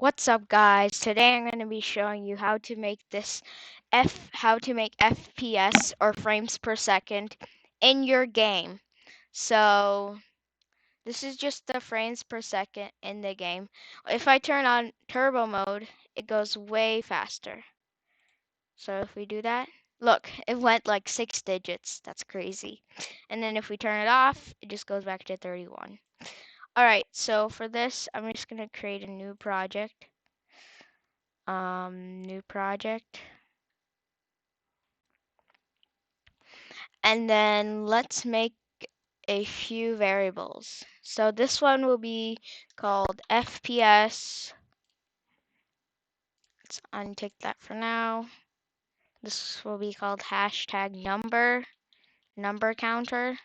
What's up, guys? Today I'm going to be showing you how to make FPS or frames per second in your game. So this is just the frames per second in the game. If I turn on turbo mode, it goes way faster. So if we do that, look, it went like 6 digits. That's crazy. And then if we turn it off, it just goes back to 31. Alright, so for this, I'm just going to create a new project. New project. And then let's make a few variables. So this one will be called FPS. Let's untick that for now. This will be called hashtag number counter.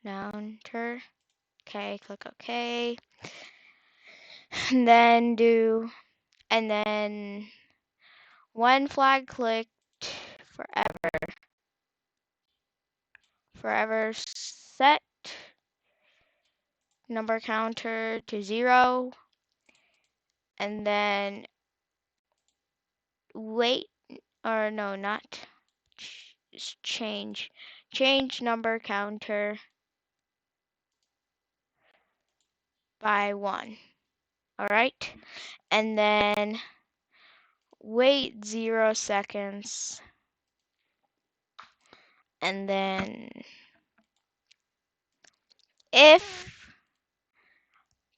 Counter. Okay, click OK. And then when flag clicked, forever set number counter to 0, and then wait, or no, not change number counter by 1. All right, and then wait 0 seconds, and then if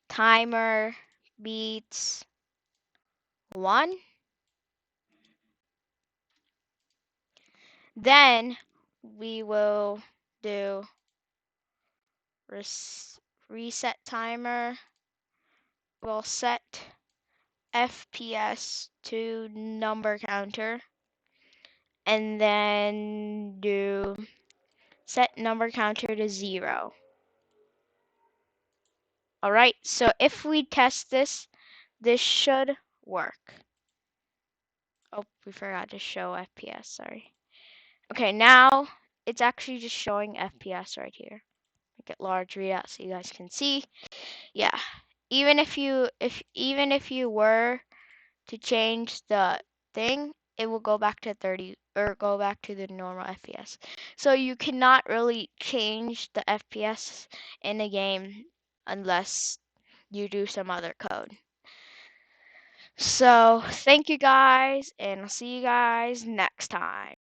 timer beats 1, then we will do reset timer. We'll set FPS to number counter, and then do set number counter to 0. Alright, so if we test this, this should work. Oh, we forgot to show FPS, sorry. Okay, now it's actually just showing FPS right here. Make it large, read out so you guys can see. Yeah, even if you were to change the thing, it will go back to 30 or go back to the normal FPS. So you cannot really change the FPS in a game unless you do some other code. So thank you guys, and I'll see you guys next time.